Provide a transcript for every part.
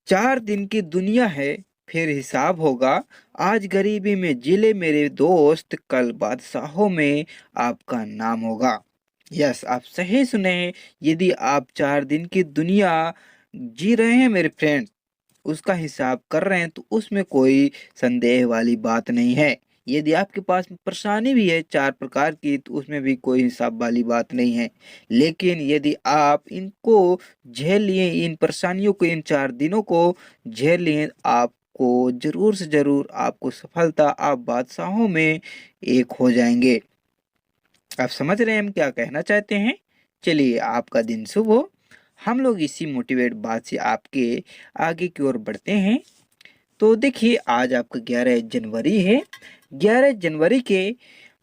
4 दिन की दुनिया है, फिर हिसाब होगा। आज गरीबी में जिले मेरे दोस्त, कल बादशाहों में आपका नाम होगा। यस, आप सही सुने हैं। यदि आप 4 दिन की दुनिया जी रहे हैं मेरे फ्रेंड, उसका हिसाब कर रहे हैं तो उसमें कोई संदेह वाली बात नहीं है। यदि आपके पास परेशानी भी है 4 प्रकार की तो उसमें भी कोई हिसाब वाली बात नहीं है। लेकिन यदि आप इनको झेल लिए, इन परेशानियों को, इन 4 दिनों को झेल लिए, आपको ज़रूर से ज़रूर आपको सफलता, आप बादशाहों में एक हो जाएँगे। आप समझ रहे हैं हम क्या कहना चाहते हैं? चलिए, आपका दिन शुभ हो। हम लोग इसी मोटिवेट बात से आपके आगे की ओर बढ़ते हैं। तो देखिए, आज आपका 11 जनवरी है। 11 जनवरी के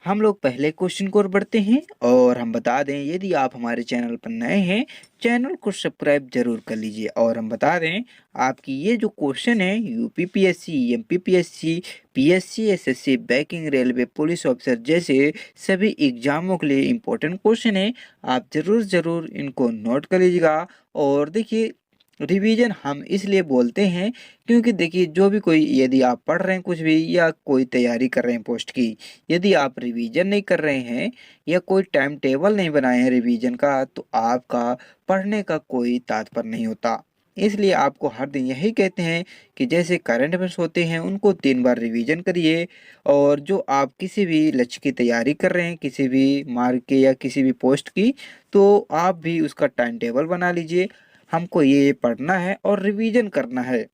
हम लोग पहले क्वेश्चन की ओर बढ़ते हैं और हम बता दें, यदि आप हमारे चैनल पर नए हैं, चैनल को सब्सक्राइब जरूर कर लीजिए। और हम बता दें, आपकी ये जो क्वेश्चन है UPPSC, MPPSC, PSC, SSC, banking, railway, police officer जैसे सभी एग्जामों के लिए इम्पोर्टेंट क्वेश्चन है। आप जरूर जरूर इनको नोट कर लीजिएगा। और देखिए, रिवीजन हम इसलिए बोलते हैं क्योंकि देखिए, जो भी कोई, यदि आप पढ़ रहे हैं कुछ भी या कोई तैयारी कर रहे हैं पोस्ट की, यदि आप रिवीजन नहीं कर रहे हैं या कोई टाइम टेबल नहीं बनाए हैं रिवीजन का, तो आपका पढ़ने का कोई तात्पर्य नहीं होता। इसलिए आपको हर दिन यही कहते हैं कि जैसे करंट अफेयर्स होते हैं उनको 3 बार रिवीजन करिए। और जो आप किसी भी लक्ष्य की तैयारी कर रहे हैं, किसी भी मार्ग के या किसी भी पोस्ट की, तो आप भी उसका टाइम टेबल बना लीजिए। हमको ये पढ़ना है और रिवीजन करना है।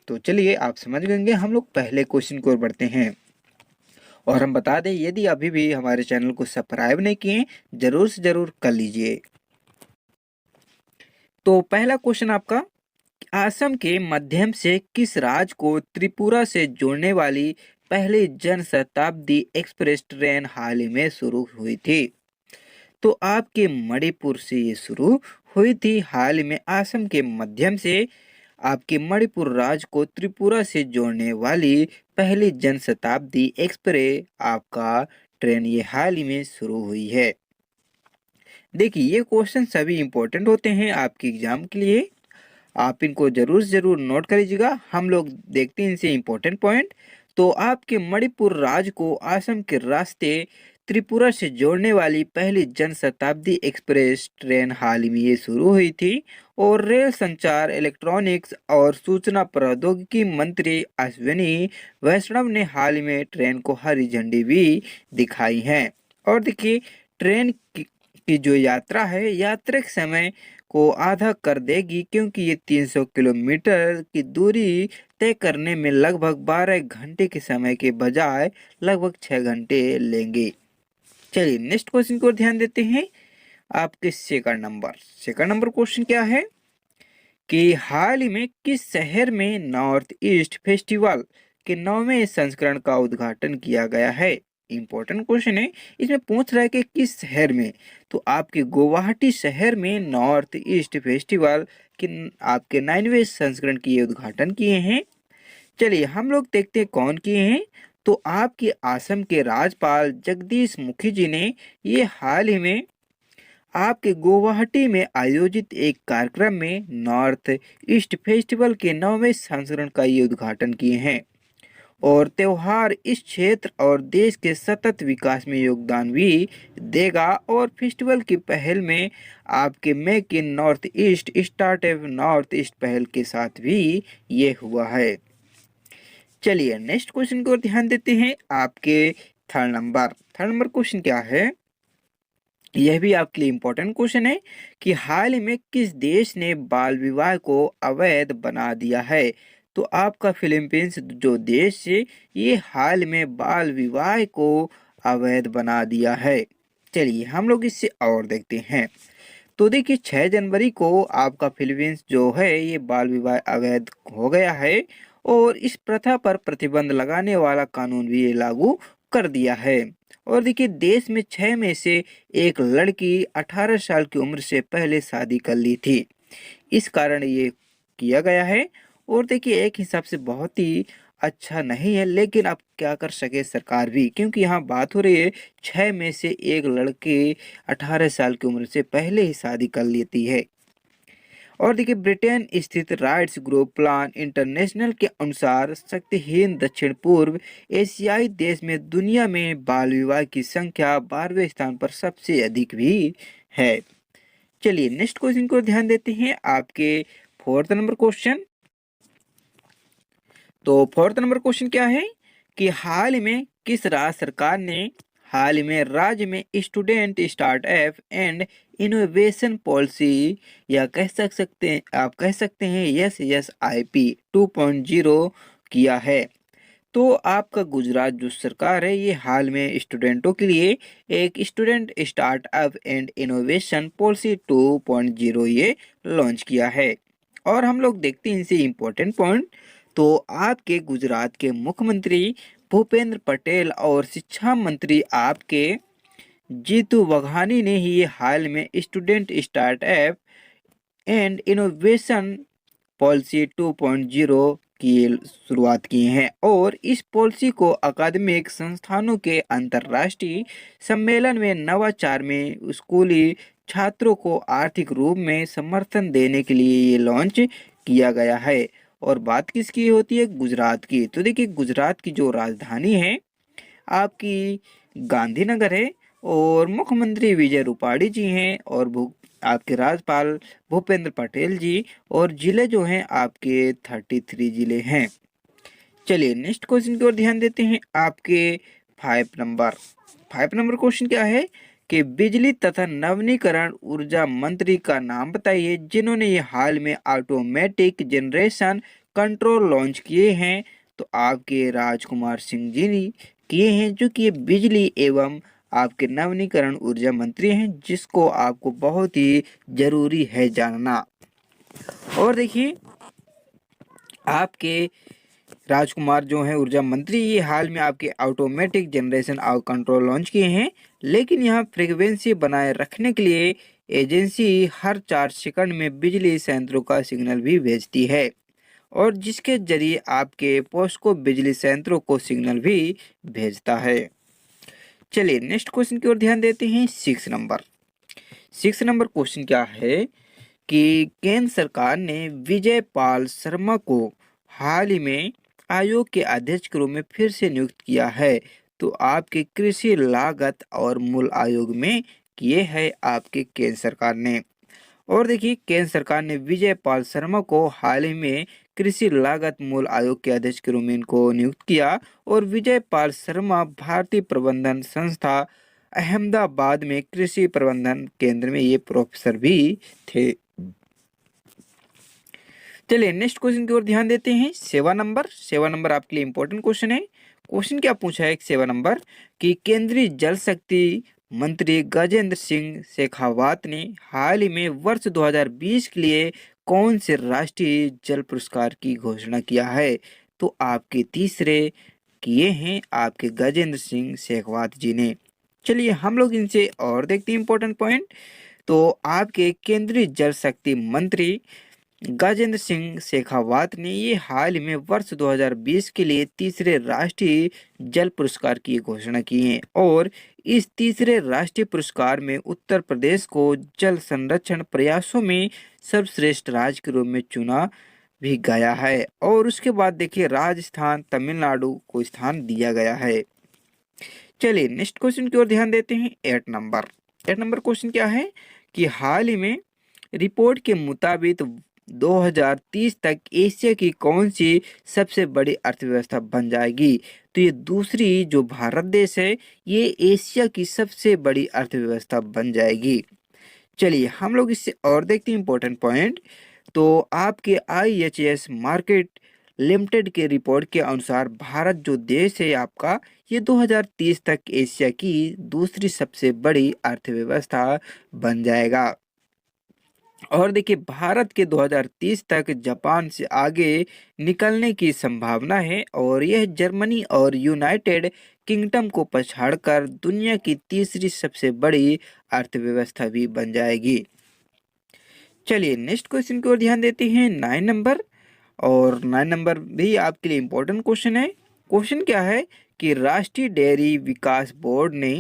तो चलिए, आप समझ गए, हम लोग पहले क्वेश्चन की ओर बढ़ते हैं। और हम बता दें, यदि अभी भी हमारे चैनल को सब्सक्राइब नहीं किए, जरूर से जरूर कर लीजिए। तो पहला क्वेश्चन आपका, असम के माध्यम से किस राज्य को त्रिपुरा से जोड़ने वाली पहली जन शताब्दी एक्सप्रेस ट्रेन हाल ही में शुरू हुई थी? तो आपके मणिपुर से ये शुरू हुई थी हाल ही में। असम के माध्यम से आपके मणिपुर राज्य को त्रिपुरा से जोड़ने वाली पहली जन शताब्दी एक्सप्रेस आपका ट्रेन ये हाल ही में शुरू हुई है। देखिए, ये क्वेश्चन सभी इंपॉर्टेंट होते हैं आपके एग्जाम के लिए। आप इनको जरूर जरूर नोट कर लीजिएगा। हम लोग देखते हैं इनसे इम्पोर्टेंट पॉइंट। तो आपके मणिपुर राज्य को असम के रास्ते त्रिपुरा से जोड़ने वाली पहली जन शताब्दी एक्सप्रेस ट्रेन हाल ही में ये शुरू हुई थी। और रेल संचार, इलेक्ट्रॉनिक्स और सूचना प्रौद्योगिकी मंत्री अश्विनी वैष्णव ने हाल ही में ट्रेन को हरी झंडी भी दिखाई है। और देखिए, ट्रेन की जो यात्रा है, यात्रा के समय को आधा कर देगी, क्योंकि ये 300 किलोमीटर की दूरी तय करने में लगभग 12 घंटे के समय के बजाय लगभग 6 घंटे लेंगे। चलिए, नेक्स्ट क्वेश्चन को ध्यान देते हैं। आपके सेकंड नंबर क्वेश्चन क्या है कि हाल ही में किस शहर में नॉर्थ ईस्ट फेस्टिवल के 9वें संस्करण का उद्घाटन किया गया है? इंपॉर्टेंट क्वेश्चन है। इसमें पूछ रहा है कि किस शहर में। तो आपके गुवाहाटी शहर में नॉर्थ ईस्ट फेस्टिवल के आपके 9वें संस्करण की उद्घाटन किए हैं। चलिए, हम लोग देखते हैं कौन किए हैं। तो आपके असम के राज्यपाल जगदीश मुखी जी ने ये हाल ही में आपके गुवाहाटी में आयोजित एक कार्यक्रम में नॉर्थ ईस्ट फेस्टिवल के 9वें संस्करण का ये उद्घाटन किए हैं। और त्योहार इस क्षेत्र और देश के सतत विकास में योगदान भी देगा। और फेस्टिवल की पहल में आपके make in north east, startup north east पहल के साथ भी ये हुआ है। चलिए, नेक्स्ट क्वेश्चन की ओर ध्यान देते हैं। आपके थर्ड नंबर क्वेश्चन क्या है? यह भी आपके लिए इम्पोर्टेंट क्वेश्चन है कि हाल ही में किस देश ने बाल विवाह को अवैध बना दिया है? तो आपका फिलीपींस जो देश है, ये हाल में बाल विवाह को अवैध बना दिया है। चलिए, हम लोग इससे और देखते हैं। तो देखिए, 6 जनवरी को आपका फिलीपींस जो है ये बाल विवाह अवैध हो गया है। और इस प्रथा पर प्रतिबंध लगाने वाला कानून भी ये लागू कर दिया है। और देखिए, देश में 6 में से एक लड़की 18 साल की उम्र से पहले शादी कर ली थी। इस कारण ये किया गया है। और देखिए, एक हिसाब से बहुत ही अच्छा नहीं है, लेकिन अब क्या कर सके सरकार भी, क्योंकि यहाँ बात हो रही है 6 में से एक लड़के 18 साल की उम्र से पहले ही शादी कर लेती है। और देखिए ब्रिटेन स्थित राइट्स ग्रुप प्लान इंटरनेशनल के अनुसार शक्तिहीन दक्षिण पूर्व एशियाई देश में दुनिया में बाल विवाह की संख्या 12वें स्थान पर सबसे अधिक भी है। चलिए नेक्स्ट क्वेश्चन को ध्यान देते हैं, आपके फोर्थ नंबर क्वेश्चन। तो फोर्थ नंबर क्वेश्चन क्या है कि हाल ही में राज्य में student startup and innovation policy, या कह सकते हैं SSIP 2.0 किया है। तो आपका गुजरात जो सरकार है ये हाल में स्टूडेंटों के लिए एक student startup and innovation policy 2.0 ये लॉन्च किया है। और हम लोग देखते हैं इनसे इम्पोर्टेंट पॉइंट। तो आपके गुजरात के मुख्यमंत्री भूपेंद्र पटेल और शिक्षा मंत्री आपके जीतू वघानी ने ही हाल में student startup and innovation policy 2.0 की शुरुआत की है। और इस पॉलिसी को अकादमिक संस्थानों के अंतर्राष्ट्रीय सम्मेलन में नवाचार में स्कूली छात्रों को आर्थिक रूप में समर्थन देने के लिए ये लॉन्च किया गया है। और बात किसकी होती है, गुजरात की। तो देखिए गुजरात की जो राजधानी है आपकी गांधीनगर है, और मुख्यमंत्री विजय रूपाणी जी हैं, और आपके राज्यपाल भूपेंद्र पटेल जी, और जिले जो हैं आपके 33 जिले हैं। चलिए नेक्स्ट क्वेश्चन की ओर ध्यान देते हैं, आपके 5 नंबर क्वेश्चन क्या है कि बिजली तथा नवीनीकरण ऊर्जा मंत्री का नाम बताइए जिन्होंने ये हाल में ऑटोमेटिक जनरेशन कंट्रोल लॉन्च किए हैं। तो आपके राजकुमार सिंह जी ने किए हैं, जो कि बिजली एवं आपके नवीनीकरण ऊर्जा मंत्री हैं, जिसको आपको बहुत ही जरूरी है जानना। और देखिए आपके राजकुमार जो है ऊर्जा मंत्री, ये हाल में आपके ऑटोमेटिक जनरेशन कंट्रोल लॉन्च किए हैं। लेकिन यहाँ फ्रीक्वेंसी बनाए रखने के लिए एजेंसी हर 4 सेकंड में बिजली संयंत्रों का सिग्नल भी भेजती है, और जिसके जरिए आपके पोस्को बिजली संयंत्रों को सिग्नल भी भेजता है। चलिए नेक्स्ट क्वेश्चन की ओर ध्यान देते हैं, 6 नंबर क्वेश्चन क्या है कि केंद्र सरकार ने विजय पाल शर्मा को हाल ही में आयोग के अध्यक्ष के रूप में फिर से नियुक्त किया है। तो आपके कृषि लागत और मूल्य आयोग में किए है आपके केंद्र सरकार ने। और देखिए केंद्र सरकार ने विजय पाल शर्मा को हाल ही में कृषि लागत मूल्य आयोग के अध्यक्ष के रूप में इनको नियुक्त किया। और विजय पाल शर्मा भारतीय प्रबंधन संस्था अहमदाबाद में कृषि प्रबंधन केंद्र में ये प्रोफेसर भी थे। चलिए नेक्स्ट क्वेश्चन की ओर ध्यान देते हैं, 7 नंबर आपके लिए इंपॉर्टेंट क्वेश्चन है। क्वेश्चन क्या पूछा है 7 नंबर कि केंद्रीय जल शक्ति मंत्री गजेंद्र सिंह शेखावत ने हाल ही में वर्ष 2020 के लिए कौन से राष्ट्रीय जल पुरस्कार की घोषणा किया है। तो आपके तीसरे किए हैं आपके गजेंद्र सिंह शेखावत जी ने। चलिए हम लोग इनसे और देखते हैं इंपॉर्टेंट पॉइंट। तो आपके केंद्रीय जल शक्ति मंत्री गजेंद्र सिंह शेखावत ने ये हाल में वर्ष 2020 के लिए तीसरे राष्ट्रीय जल पुरस्कार की घोषणा की है। और इस तीसरे राष्ट्रीय पुरस्कार में उत्तर प्रदेश को जल संरक्षण प्रयासों में सर्वश्रेष्ठ राज्य के रूप में चुना भी गया है। और उसके बाद देखिए राजस्थान, तमिलनाडु को स्थान दिया गया है। चलिए नेक्स्ट क्वेश्चन की ओर ध्यान देते हैं, 8 नंबर क्वेश्चन क्या है कि हाल ही में रिपोर्ट के मुताबिक 2030 तक एशिया की कौन सी सबसे बड़ी अर्थव्यवस्था बन जाएगी। तो ये दूसरी जो भारत देश है ये एशिया की सबसे बड़ी अर्थव्यवस्था बन जाएगी। चलिए हम लोग इससे और देखते हैं इंपॉर्टेंट पॉइंट। तो आपके IHS मार्केट लिमिटेड के रिपोर्ट के अनुसार भारत जो देश है आपका, ये 2030 तक एशिया की दूसरी सबसे बड़ी अर्थव्यवस्था बन जाएगा। और देखिए भारत के 2030 तक जापान से आगे निकलने की संभावना है, और यह जर्मनी और यूनाइटेड किंगडम को पछाड़कर दुनिया की तीसरी सबसे बड़ी अर्थव्यवस्था भी बन जाएगी। चलिए नेक्स्ट क्वेश्चन की ओर ध्यान देते हैं, 9 नंबर। और 9 नंबर भी आपके लिए इम्पोर्टेंट क्वेश्चन है। क्वेश्चन क्या है कि राष्ट्रीय डेयरी विकास बोर्ड ने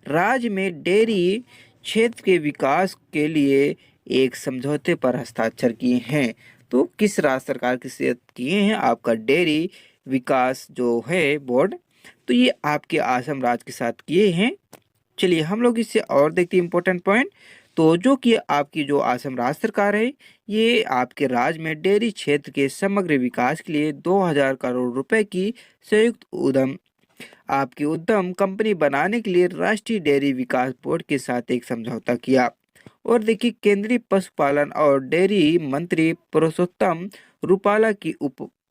राज्य में डेयरी क्षेत्र के विकास के लिए एक समझौते पर हस्ताक्षर किए हैं। तो किस राज्य सरकार के साथ किए हैं? आपका डेयरी विकास जो है बोर्ड, तो ये आपके असम राज्य के साथ किए हैं। चलिए हम लोग इससे और देखते हैं इम्पोर्टेंट पॉइंट। तो जो कि आपकी जो असम राज्य सरकार है, ये आपके राज्य में डेयरी क्षेत्र के समग्र विकास के लिए 2000 करोड़ रुपए की संयुक्त उद्यम कंपनी बनाने के लिए राष्ट्रीय डेयरी विकास बोर्ड के साथ एक समझौता किया। और देखिए केंद्रीय पशुपालन और डेयरी मंत्री पुरुषोत्तम रूपाला की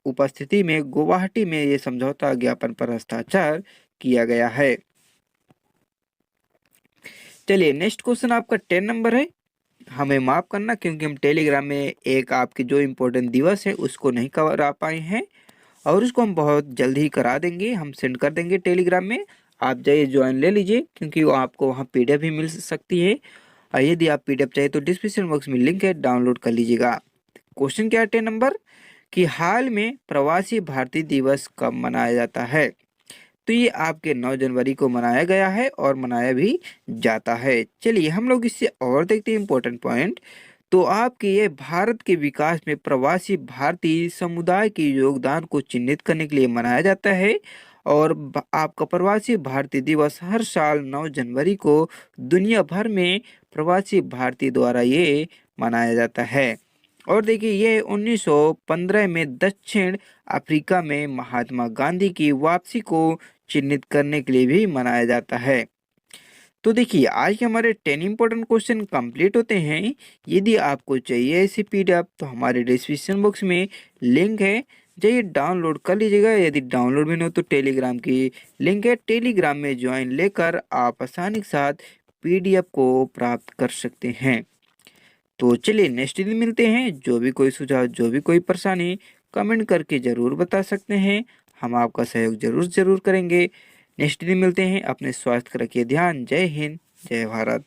उपस्थिति में गुवाहाटी में ये समझौता ज्ञापन पर हस्ताक्षर किया गया है। चलिए नेक्स्ट क्वेश्चन आपका 10 नंबर है। हमें माफ करना क्योंकि हम टेलीग्राम में एक आपके जो इम्पोर्टेंट दिवस है उसको नहीं करा पाए हैं, और उसको हम बहुत जल्द ही करा देंगे, हम सेंड कर देंगे टेलीग्राम में। आप जाइए ज्वाइन ले लीजिए क्योंकि वो आपको वहाँ पीडीएफ भी मिल सकती है। और यदि आप पीडीएफ चाहिए तो डिस्क्रिप्शन बॉक्स में लिंक है, डाउनलोड कर लीजिएगा। क्वेश्चन क्या है 10 नंबर कि हाल में प्रवासी भारतीय दिवस कब मनाया जाता है? तो ये आपके 9 जनवरी को मनाया गया है और मनाया भी जाता है। चलिए हम लोग इससे और देखते हैं इम्पोर्टेंट पॉइंट। तो आपके ये भारत के विकास में प्रवासी भारतीय समुदाय के योगदान को चिन्हित करने के लिए मनाया जाता है। और आपका प्रवासी भारतीय दिवस हर साल 9 जनवरी को दुनिया भर में प्रवासी भारतीय द्वारा ये मनाया जाता है। और देखिए ये 1915 में दक्षिण अफ्रीका में महात्मा गांधी की वापसी को चिन्हित करने के लिए भी मनाया जाता है। तो देखिए आज के हमारे 10 इंपॉर्टेंट क्वेश्चन कंप्लीट होते हैं। यदि आपको चाहिए ऐसी पीडीएफ तो हमारे डिस्क्रिप्शन बॉक्स में लिंक है, जाइए डाउनलोड कर लीजिएगा। यदि डाउनलोड भी नहीं हो तो टेलीग्राम की लिंक है, टेलीग्राम में ज्वाइन लेकर आप आसानी के साथ पीडीएफ को प्राप्त कर सकते हैं। तो चलिए नेक्स्ट दिन मिलते हैं। जो भी कोई सुझाव, जो भी कोई परेशानी, कमेंट करके ज़रूर बता सकते हैं, हम आपका सहयोग जरूर करेंगे। नेक्स्ट दिन मिलते हैं। अपने स्वास्थ्य का रखिए ध्यान। जय हिंद, जय भारत।